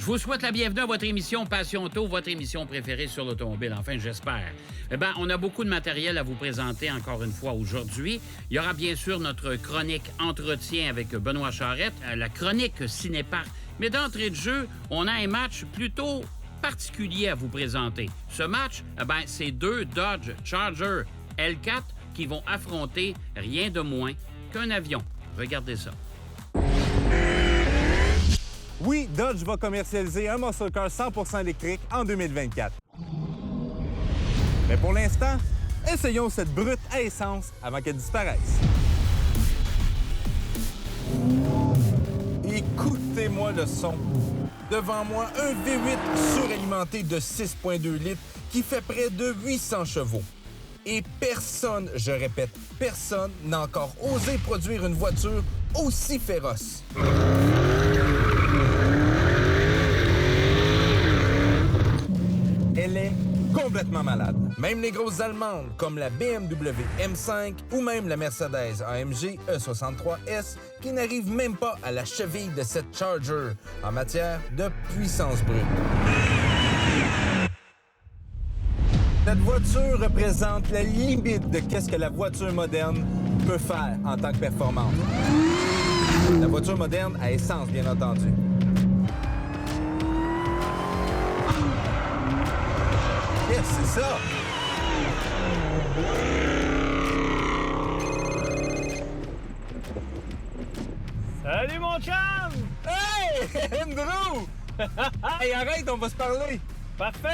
vous souhaite la bienvenue à votre émission Passion Auto, votre émission préférée sur l'automobile. Enfin, j'espère. Eh bien, on a beaucoup de matériel à vous présenter encore une fois aujourd'hui. Il y aura bien sûr notre chronique Entretien avec Benoît Charette, la chronique Cinéparc. Mais d'entrée de jeu, on a un match plutôt particulier à vous présenter. Ce match, eh bien, c'est deux Dodge Charger L4 qui vont affronter rien de moins qu'un avion. Regardez ça. Oui, Dodge va commercialiser un muscle car 100% électrique en 2024. Mais pour l'instant, essayons cette brute à essence avant qu'elle disparaisse. Écoutez-moi le son. Devant moi, un V8 suralimenté de 6,2 litres qui fait près de 800 chevaux. Et personne, je répète, personne n'a encore osé produire une voiture aussi féroce. Elle est complètement malade. Même les grosses Allemandes, comme la BMW M5 ou même la Mercedes AMG E63S, qui n'arrivent même pas à la cheville de cette Charger en matière de puissance brute. Cette voiture représente la limite de qu'est-ce que la voiture moderne peut faire en tant que performance. La voiture moderne à essence, bien entendu. Yes, c'est ça! Salut mon chum! Hey! Andrew! Hey, arrête, on va se parler! Parfait!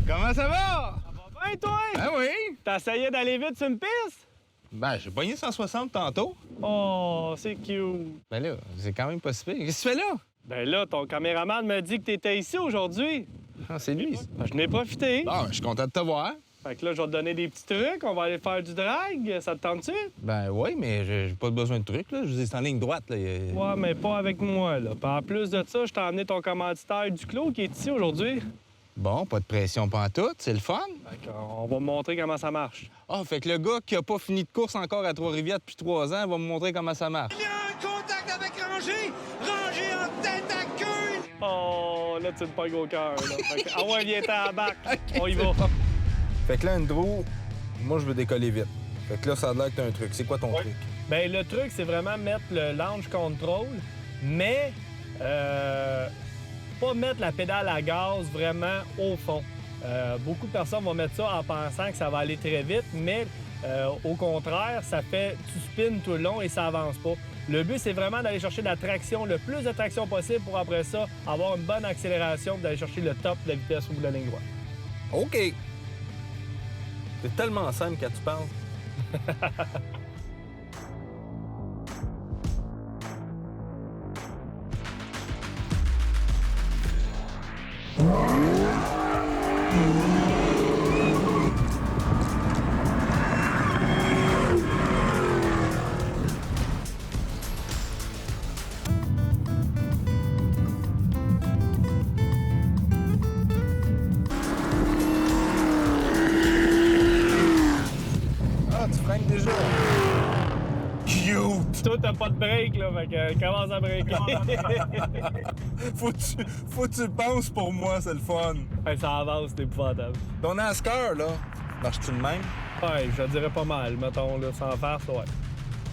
Comment ça va? Ça va bien toi? Ben oui! T'essayais d'aller vite sur une piste? Ben, j'ai pogné 160 tantôt. Oh, c'est cute! Ben là, c'est quand même pas si pire. Qu'est-ce que tu fais là? Ben là, ton caméraman me dit que t'étais ici aujourd'hui. Ah, c'est lui. Ben, je n'ai profité. Bon, je suis content de te voir. Fait que là, je vais te donner des petits trucs. On va aller faire du drag. Ça te tente-tu? Ben oui, mais j'ai pas besoin de trucs, là. Je dis, c'est en ligne droite, là. Ouais, mais pas avec moi, là. Puis en plus de ça, je t'ai emmené ton commanditaire Duclos qui est ici aujourd'hui. Bon, pas de pression pantoute, c'est le fun. Fait qu'on va me montrer comment ça marche. Ah, fait que le gars qui a pas fini de course encore à Trois-Rivières depuis 3 ans va me montrer comment ça marche. Il y a un contact avec Ranger! Ranger en tête à queue! Oh, là, tu te pognes au cœur, là. Fait que, ah ouais, viens à la bac. On y va. Fait que là, Andrew, moi, je veux décoller vite. Fait que là, ça a l'air que t'as un truc. C'est quoi ton truc? Ben le truc, c'est vraiment mettre le launch control, mais pas mettre la pédale à gaz vraiment au fond. Beaucoup de personnes vont mettre ça en pensant que ça va aller très vite, mais au contraire, ça fait tu spins tout le long et ça avance pas. Le but, c'est vraiment d'aller chercher de la traction, le plus de traction possible pour après ça avoir une bonne accélération, d'aller chercher le top de la vitesse ou de la ligne droite. OK. C'est tellement simple quand tu parles. Ah, tu freines déjà. Cute! Toi, t'as pas de break, là, fait que commence à breaker. Faut que tu le penses pour moi, c'est le fun. Hey, ça avance, c'est épouvantable. Ton NASCAR, là, marche-tu de même? Ouais, je te dirais pas mal, mettons, là, sans faire ça, ouais.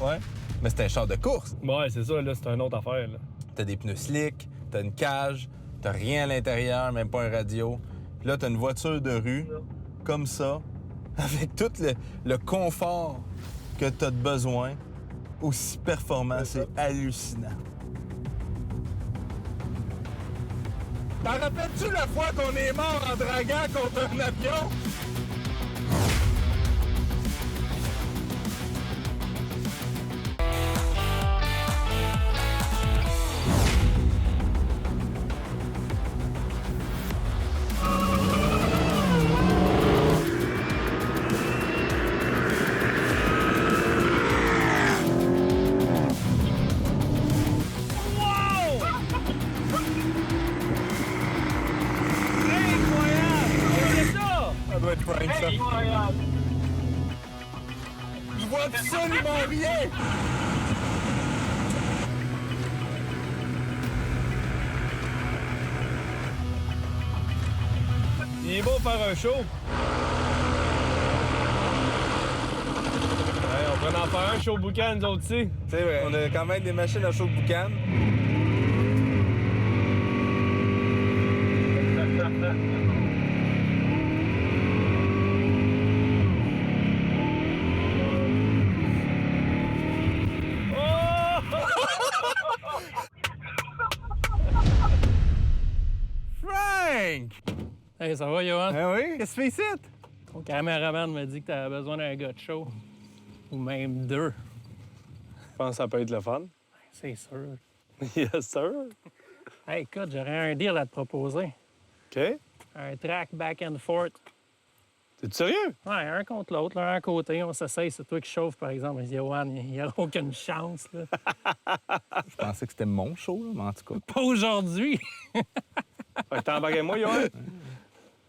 Ouais. Mais c'est un char de course. Ouais, c'est ça, là, c'est une autre affaire, là. T'as des pneus slick, t'as une cage, t'as rien à l'intérieur, même pas un radio. Puis là, t'as une voiture de rue, comme ça, avec tout le confort que t'as de besoin, aussi performant, c'est hallucinant. T'en rappelles-tu la fois qu'on est mort en draguant contre un avion? Ça doit être Frank, ça. Il voit absolument rien! est bon pour faire un show. Ouais, on pourrait en faire un show boucan, nous autres aussi. C'est vrai, on a quand même des machines à chaud de boucan. Frank! Hey, ça va, Johan? Ah oui? Qu'est-ce que tu fais ici? Mon caméraman m'a dit que t'avais besoin d'un gars de show. Ou même deux. Je pense que ça peut être le fun. C'est sûr. Yes, sir. Hey, écoute, j'aurais un deal à te proposer. OK. Un track back and forth. T'es sérieux? Ouais, un contre l'autre, l'un à côté. On s'essaye. C'est toi qui chauffe, par exemple. Johan, il n'y aura aucune chance, là. Je pensais que c'était mon show, là, mais en tout cas. Pas aujourd'hui. Fait que t'embarques avec moi, Johan?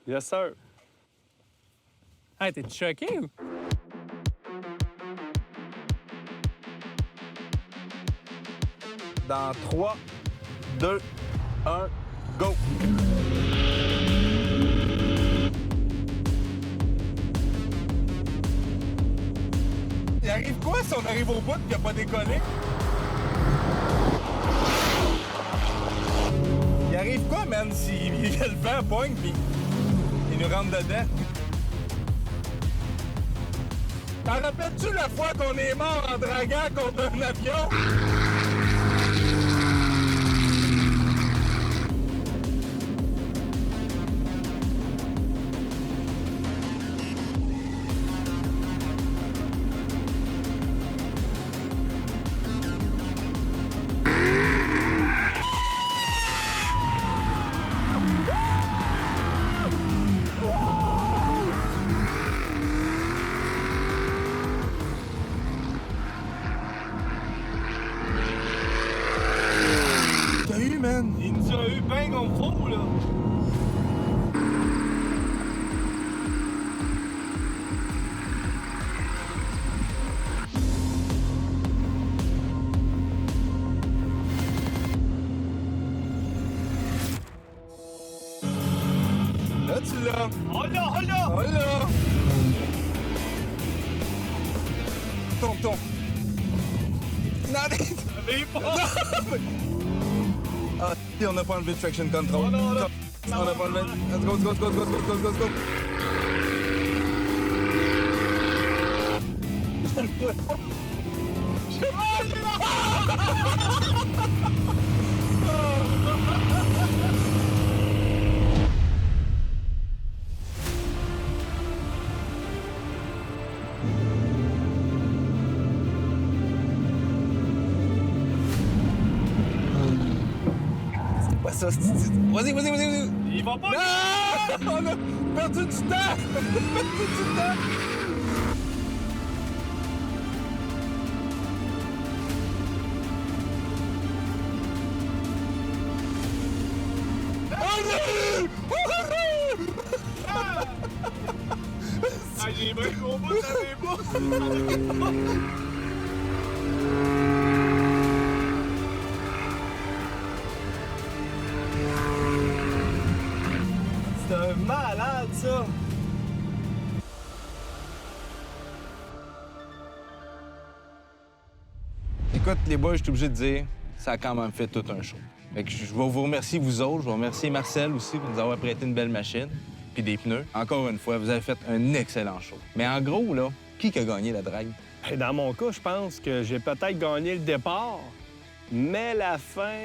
Yes, sir. Hey, t'es choqué ou? Dans 3, 2, 1, go! Il arrive quoi si on arrive au bout et qu'il n'y a pas décollé? Il arrive quoi, man, si le vent pogne puis il nous rentre dedans? T'en rappelles-tu la fois qu'on est mort en draguant contre un avion? T'as eu, man? Il nous a eu bien comme fou, là. Là, tu l'as. Oh là, oh là! Oh là! Tombe. Non, Mais pas! Ah, on n'a pas enlevé de traction control. Oh non, là. On n'a pas enlevé. Let's go, let's go, let's go, let's go, let's go, let's go. C'est pas ça, Vas-y, vas-y, vas-y, vas-y. Il va pas! Non! On a perdu du temps! On a perdu du temps! Ah, j'ai bien gros bout dans mes bouts! C'est un malade, ça! Écoute, les boys, je suis obligé de dire, ça a quand même fait tout un show. Fait que je vais vous remercier, vous autres. Je vais remercier Marcel aussi pour nous avoir prêté une belle machine. Puis des pneus. Encore une fois, vous avez fait un excellent show. Mais en gros, là, qui a gagné la drague? Dans mon cas, je pense que j'ai peut-être gagné le départ, mais la fin,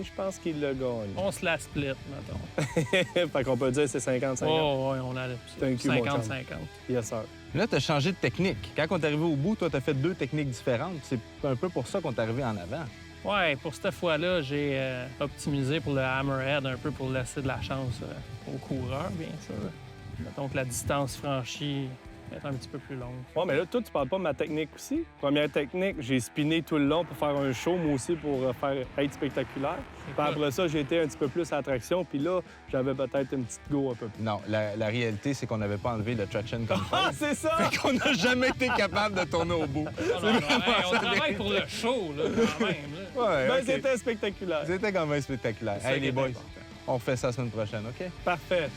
je pense qu'il l'a gagné. On se la split, mettons. Fait qu'on peut dire que c'est 50-50. Oh, oui, on a Thank you, mon chum. 50-50. Yes, sir. Là, tu as changé de technique. Quand on est arrivé au bout, toi, tu as fait 2 techniques différentes. C'est un peu pour ça qu'on est arrivé en avant. Ouais, pour cette fois-là, j'ai optimisé pour le hammerhead un peu pour laisser de la chance aux coureurs, bien sûr. Mettons que la distance franchie est un petit peu plus longue. Ouais, mais là, toi, tu parles pas de ma technique aussi. Première technique, j'ai spiné tout le long pour faire un show, moi aussi, pour être spectaculaire. Puis après ça, j'ai été un petit peu plus à traction, puis là, j'avais peut-être une petite go un peu plus. Non, la réalité, c'est qu'on n'avait pas enlevé le traction control. Ah, c'est ça! Fait qu'on n'a jamais été capable de tourner au bout. On travaille pour le show, là, quand même. Là. Ouais, Ben, OK. c'était spectaculaire. C'était quand même spectaculaire. C'est ça Hey, qui les est boys, important. on refait ça la semaine prochaine, OK? Parfait.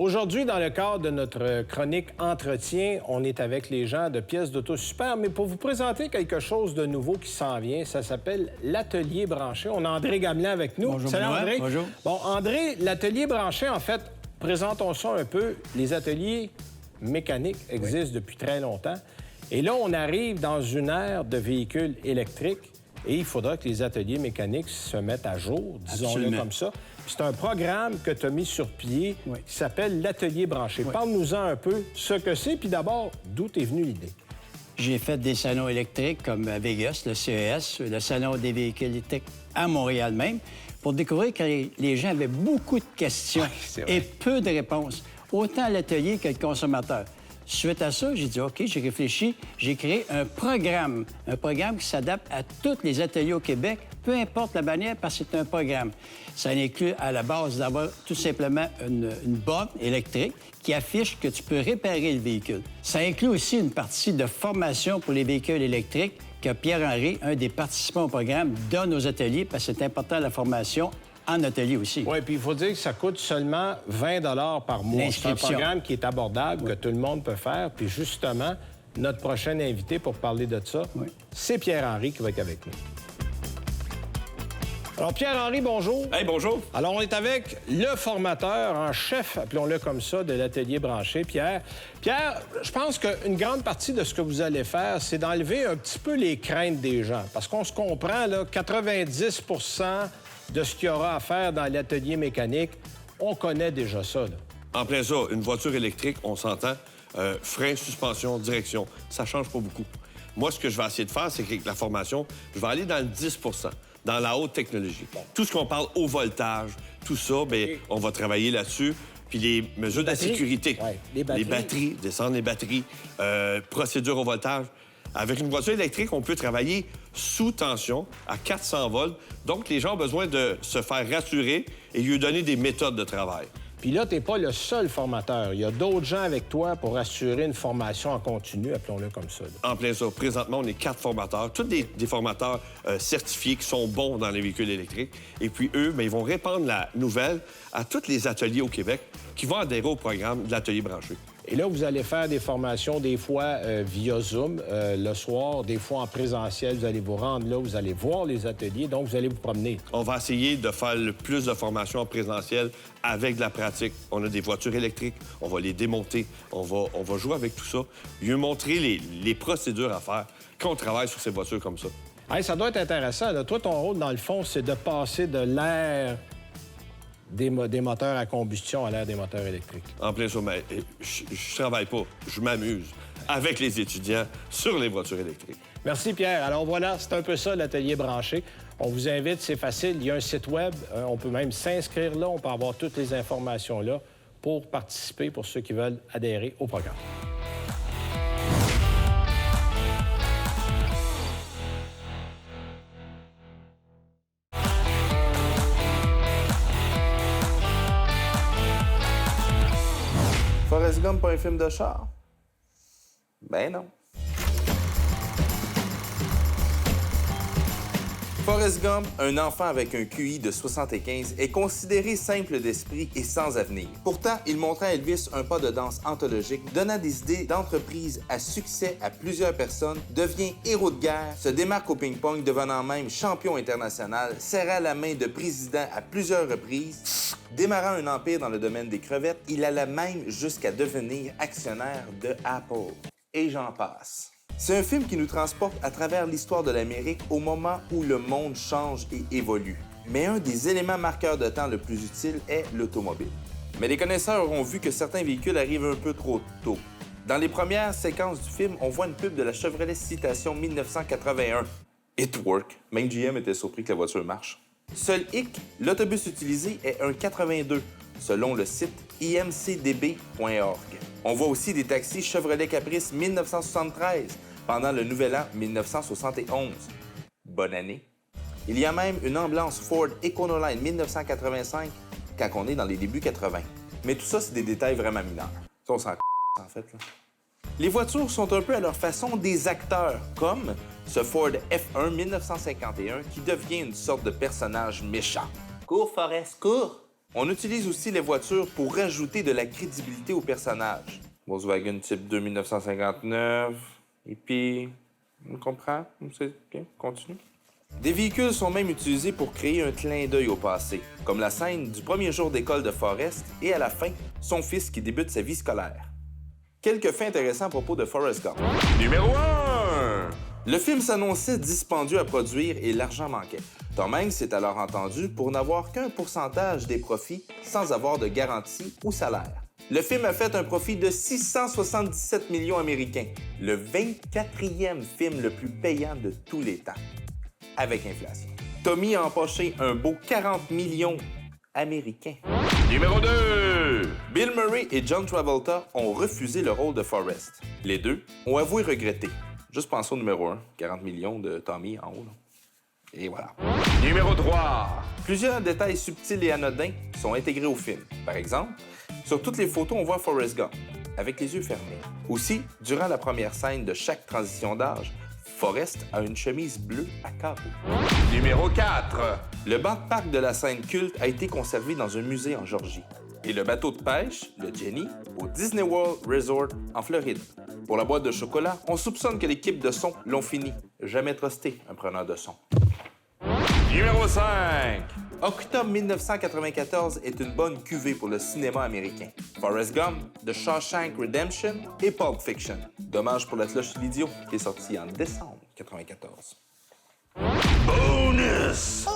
Aujourd'hui, dans le cadre de notre chronique Entretien, on est avec les gens de Pièces d'Auto Super, mais pour vous présenter quelque chose de nouveau qui s'en vient, ça s'appelle l'Atelier branché. On a André Gamelin avec nous. Bonjour, Salut, Benoît. André. Bonjour. Bon, André, l'Atelier branché, en fait, présentons ça un peu. Les ateliers mécaniques existent depuis très longtemps. Et là, on arrive dans une ère de véhicules électriques et il faudra que les ateliers mécaniques se mettent à jour, disons-le Absolument. comme ça. Puis c'est un programme que tu as mis sur pied qui s'appelle l'Atelier branché. Parle-nous-en un peu ce que c'est, puis d'abord, d'où t'es venue l'idée? J'ai fait des salons électriques comme à Vegas, le CES, le Salon des véhicules électriques à Montréal même, pour découvrir que les gens avaient beaucoup de questions c'est vrai. et peu de réponses, autant à l'atelier que le consommateur. Suite à ça, j'ai dit, OK, j'ai réfléchi, j'ai créé un programme qui s'adapte à tous les ateliers au Québec, peu importe la bannière, parce que c'est un programme. Ça inclut à la base d'avoir tout simplement une borne électrique qui affiche que tu peux réparer le véhicule. Ça inclut aussi une partie de formation pour les véhicules électriques que Pierre-Henri, un des participants au programme, donne aux ateliers parce que c'est important la formation en atelier aussi. Oui, puis il faut dire que ça coûte seulement 20 par mois. C'est un L'inscription. programme qui est abordable, que tout le monde peut faire. Puis justement, notre prochain invité pour parler de ça, c'est Pierre-Henri qui va être avec nous. Alors, Pierre-Henri, bonjour. Hey, bonjour. Alors, on est avec le formateur en chef, appelons-le comme ça, de l'Atelier branché, Pierre. Pierre, je pense qu'une grande partie de ce que vous allez faire, c'est d'enlever un petit peu les craintes des gens. Parce qu'on se comprend, là, 90 de ce qu'il y aura à faire dans l'atelier mécanique, on connaît déjà ça, là. En plein ça, une voiture électrique, on s'entend, frein, suspension, direction, ça change pas beaucoup. Moi, ce que je vais essayer de faire, c'est qu'avec la formation, je vais aller dans le 10 dans la haute technologie. Tout ce qu'on parle haut voltage, tout ça, bien, on va travailler là-dessus. Puis les mesures de sécurité. Ouais, les batteries. Descendre les batteries, procédure au voltage. Avec une voiture électrique, on peut travailler sous tension à 400 volts. Donc, les gens ont besoin de se faire rassurer et lui donner des méthodes de travail. Puis là, t'es pas le seul formateur. Il y a d'autres gens avec toi pour assurer une formation en continu, appelons-le comme ça, là. En plein ça. Présentement, on est 4 formateurs, tous des formateurs certifiés qui sont bons dans les véhicules électriques. Et puis, eux, bien, ils vont répandre la nouvelle à tous les ateliers au Québec qui vont adhérer au programme de l'atelier branché. Et là, vous allez faire des formations, des fois via Zoom, le soir, des fois en présentiel. Vous allez vous rendre là, vous allez voir les ateliers, donc vous allez vous promener. On va essayer de faire le plus de formations en présentiel avec de la pratique. On a des voitures électriques, on va les démonter, on va jouer avec tout ça, lui montrer les procédures à faire quand on travaille sur ces voitures comme ça. Hey, ça doit être intéressant, là. Toi, ton rôle, dans le fond, c'est de passer de l'ère des moteurs à combustion à l'ère des moteurs électriques. En plein ça, mais je travaille pas, je m'amuse avec les étudiants sur les voitures électriques. Merci, Pierre. Alors voilà, c'est un peu ça, l'atelier branché. On vous invite, c'est facile. Il y a un site web. On peut même s'inscrire là. On peut avoir toutes les informations là pour participer, pour ceux qui veulent adhérer au programme. Forrest Gump, pas un film de char? Ben non. Forrest Gump, un enfant avec un QI de 75, est considéré simple d'esprit et sans avenir. Pourtant, il montrait à Elvis un pas de danse anthologique, donnant des idées d'entreprise à succès à plusieurs personnes, devient héros de guerre, se démarque au ping-pong, devenant même champion international, serra la main de président à plusieurs reprises, démarrant un empire dans le domaine des crevettes, il alla même jusqu'à devenir actionnaire de Apple. Et j'en passe. C'est un film qui nous transporte à travers l'histoire de l'Amérique au moment où le monde change et évolue. Mais un des éléments marqueurs de temps le plus utile est l'automobile. Mais les connaisseurs auront vu que certains véhicules arrivent un peu trop tôt. Dans les premières séquences du film, on voit une pub de la Chevrolet Citation 1981. It work. Même GM était surpris que la voiture marche. Seul hic, l'autobus utilisé est un 82, selon le site imcdb.org. On voit aussi des taxis Chevrolet Caprice 1973 pendant le Nouvel An 1971. Bonne année. Il y a même une ambulance Ford Econoline 1985 quand on est dans les débuts 80. Mais tout ça, c'est des détails vraiment mineurs. Ça, on s'en en fait, là. Les voitures sont un peu à leur façon des acteurs, comme ce Ford F1 1951 qui devient une sorte de personnage méchant. Cours, Forrest, cours! On utilise aussi les voitures pour rajouter de la crédibilité aux personnages. Volkswagen type 2 1959, et puis... On comprend? C'est bien, continue. Des véhicules sont même utilisés pour créer un clin d'œil au passé, comme la scène du premier jour d'école de Forrest et à la fin, son fils qui débute sa vie scolaire. Quelques faits intéressants à propos de Forrest Gump. Numéro 1! Le film s'annonçait dispendieux à produire et l'argent manquait. Tom Hanks s'est alors entendu pour n'avoir qu'un pourcentage des profits sans avoir de garantie ou salaire. Le film a fait un profit de 677 millions américains, le 24e film le plus payant de tous les temps, avec inflation. Tommy a empoché un beau 40 millions américains. Numéro 2! Bill Murray et John Travolta ont refusé le rôle de Forrest. Les deux ont avoué regretter. Juste pensez au numéro 1, 40 millions de Tommy en haut. Là. Et voilà. Numéro 3! Plusieurs détails subtils et anodins sont intégrés au film. Par exemple, sur toutes les photos, on voit Forrest Gump, avec les yeux fermés. Aussi, durant la première scène de chaque transition d'âge, Forrest a une chemise bleue à carreaux. Numéro 4! Le banc de parc de la scène culte a été conservé dans un musée en Georgie. Et le bateau de pêche, le Jenny, au Disney World Resort en Floride. Pour la boîte de chocolat, on soupçonne que l'équipe de son l'ont fini. Jamais trusté un preneur de son. Numéro 5! Octobre 1994 est une bonne cuvée pour le cinéma américain. Forrest Gump, The Shawshank Redemption et Pulp Fiction. Dommage pour la cloche l'idiot, qui est sorti en décembre 1994. Bonus!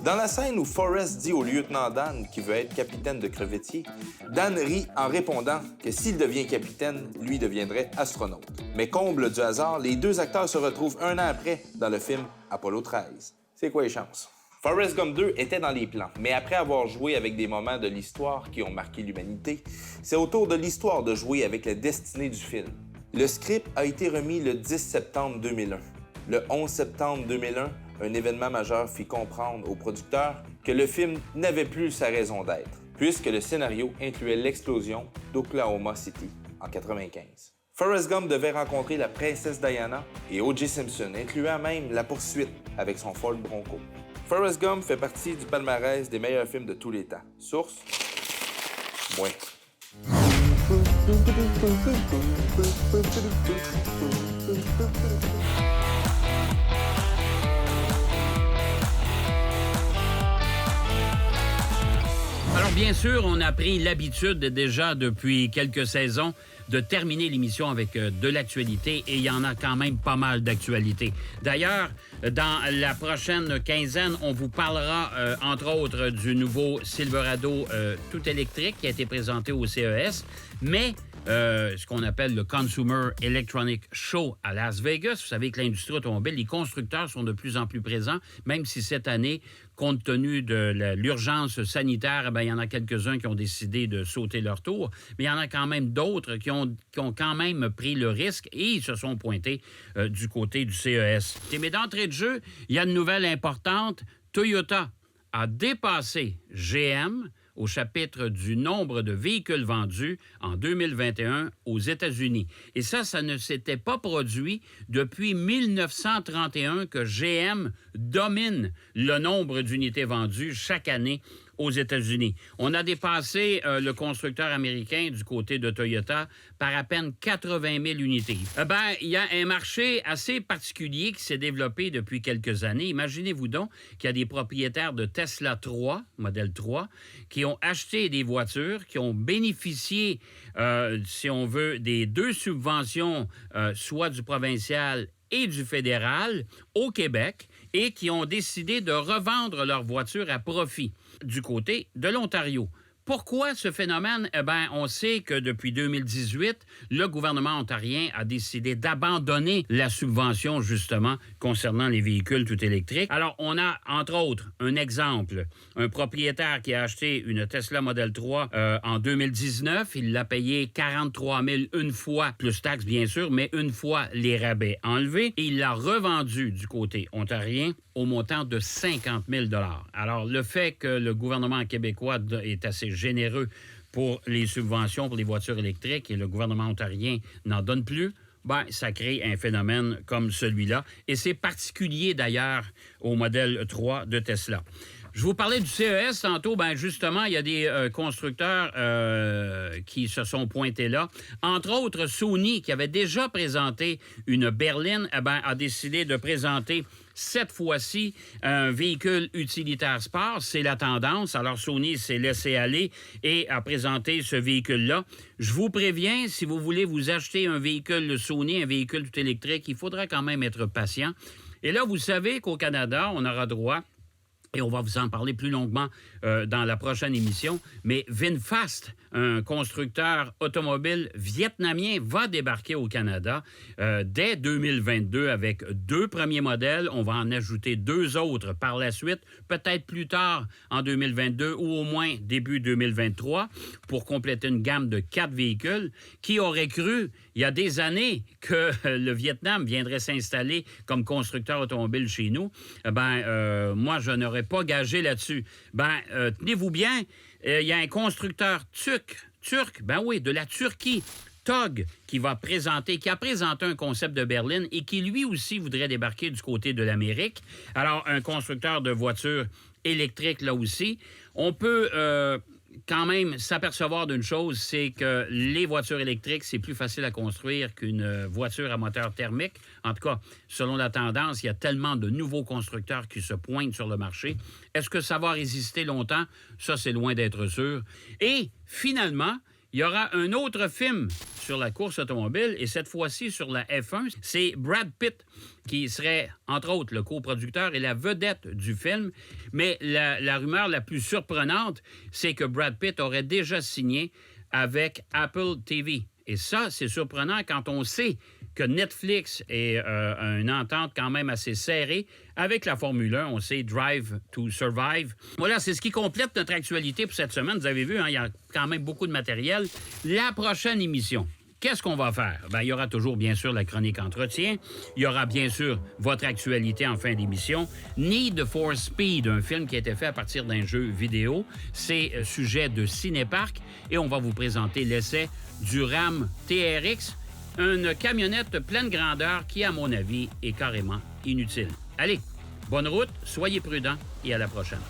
Dans la scène où Forrest dit au lieutenant Dan qu'il veut être capitaine de crevettier, Dan rit en répondant que s'il devient capitaine, lui deviendrait astronaute. Mais comble du hasard, les deux acteurs se retrouvent un an après dans le film Apollo 13. C'est quoi les chances? Forrest Gump 2 était dans les plans, mais après avoir joué avec des moments de l'histoire qui ont marqué l'humanité, c'est au tour de l'histoire de jouer avec la destinée du film. Le script a été remis le 10 septembre 2001. Le 11 septembre 2001, un événement majeur fit comprendre aux producteurs que le film n'avait plus sa raison d'être, puisque le scénario incluait l'explosion d'Oklahoma City en 1995. Forrest Gump devait rencontrer la princesse Diana et O.J. Simpson, incluant même la poursuite avec son Ford Bronco. Forrest Gump fait partie du palmarès des meilleurs films de tous les temps. Source? Moins. Alors, bien sûr, on a pris l'habitude déjà depuis quelques saisons de terminer l'émission avec de l'actualité et il y en a quand même pas mal d'actualités. D'ailleurs, dans la prochaine quinzaine, on vous parlera, entre autres, du nouveau Silverado tout électrique qui a été présenté au CES, mais ce qu'on appelle le Consumer Electronic Show à Las Vegas. Vous savez que l'industrie automobile, les constructeurs sont de plus en plus présents, même si cette année, compte tenu de l'urgence sanitaire, il y en a quelques-uns qui ont décidé de sauter leur tour, mais il y en a quand même d'autres qui ont quand même pris le risque et ils se sont pointés du côté du CES. Mais d'entrée de jeu, il y a une nouvelle importante. Toyota a dépassé GM au chapitre du nombre de véhicules vendus en 2021 aux États-Unis. Et ça ne s'était pas produit depuis 1931 que GM domine le nombre d'unités vendues chaque année aux États-Unis. On a dépassé le constructeur américain du côté de Toyota par à peine 80 000 unités. Il y a un marché assez particulier qui s'est développé depuis quelques années. Imaginez-vous donc qu'il y a des propriétaires de Tesla 3, modèle 3, qui ont acheté des voitures, qui ont bénéficié, si on veut, des deux subventions, soit du provincial et du fédéral, au Québec, et qui ont décidé de revendre leurs voitures à profit du côté de l'Ontario. Pourquoi ce phénomène? On sait que depuis 2018, le gouvernement ontarien a décidé d'abandonner la subvention, justement, concernant les véhicules tout électriques. Alors, on a, entre autres, un exemple. Un propriétaire qui a acheté une Tesla Model 3 en 2019. Il l'a payé 43 000 une fois, plus taxes, bien sûr, mais une fois les rabais enlevés. Et il l'a revendu du côté ontarien au montant de 50 000 $. Alors, le fait que le gouvernement québécois est assez généreux pour les subventions pour les voitures électriques et le gouvernement ontarien n'en donne plus, ça crée un phénomène comme celui-là. Et c'est particulier, d'ailleurs, au modèle 3 de Tesla. Je vous parlais du CES tantôt. Ben justement, il y a des constructeurs qui se sont pointés là. Entre autres, Sony, qui avait déjà présenté une berline, a décidé de présenter cette fois-ci un véhicule utilitaire sport. C'est la tendance. Alors, Sony s'est laissé aller et a présenté ce véhicule-là. Je vous préviens, si vous voulez vous acheter un véhicule Sony, un véhicule tout électrique, il faudra quand même être patient. Et là, vous savez qu'au Canada, on aura droit, et on va vous en parler plus longuement dans la prochaine émission, mais VinFast, un constructeur automobile vietnamien, va débarquer au Canada dès 2022 avec 2 premiers modèles. On va en ajouter 2 autres par la suite, peut-être plus tard en 2022 ou au moins début 2023 pour compléter une gamme de 4 véhicules. Qui aurait cru, il y a des années, que le Vietnam viendrait s'installer comme constructeur automobile chez nous? Moi, je n'aurais pas gagé là-dessus. Tenez-vous bien, il y a un constructeur turc, de la Turquie, TOG, qui a présenté un concept de berline et qui lui aussi voudrait débarquer du côté de l'Amérique. Alors, un constructeur de voitures électriques là aussi. On peut quand même s'apercevoir d'une chose, c'est que les voitures électriques, c'est plus facile à construire qu'une voiture à moteur thermique. En tout cas, selon la tendance, il y a tellement de nouveaux constructeurs qui se pointent sur le marché. Est-ce que ça va résister longtemps? Ça, c'est loin d'être sûr. Et finalement, il y aura un autre film sur la course automobile, et cette fois-ci sur la F1. C'est Brad Pitt qui serait, entre autres, le coproducteur et la vedette du film. Mais la rumeur la plus surprenante, c'est que Brad Pitt aurait déjà signé avec Apple TV. Et ça, c'est surprenant quand on sait que Netflix est une entente quand même assez serrée avec la Formule 1. On sait Drive to Survive. Voilà, c'est ce qui complète notre actualité pour cette semaine. Vous avez vu, il y a quand même beaucoup de matériel. La prochaine émission, qu'est-ce qu'on va faire? Il y aura toujours, bien sûr, la chronique entretien. Il y aura, bien sûr, votre actualité en fin d'émission. Need for Speed, un film qui a été fait à partir d'un jeu vidéo. C'est sujet de Cinéparc. Et on va vous présenter l'essai du Ram TRX, une camionnette pleine grandeur qui, à mon avis, est carrément inutile. Allez, bonne route, soyez prudents et à la prochaine.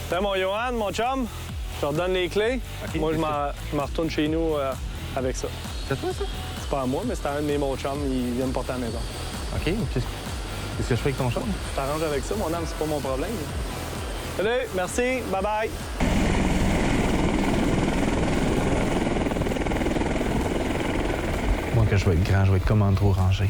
C'est mon Johan, mon chum. Je te redonne les clés. Okay, moi, je m'en retourne chez nous avec ça. C'est toi, ça? C'est pas à moi, mais c'est un de mes mon chum. Il vient me porter à la maison. OK. Qu'est-ce que je fais avec ton chum? Je t'arrange avec ça, mon âme, c'est pas mon problème. Salut, merci, bye-bye. Moi, que je vais être grand, je vais être comme Andrew Ranger.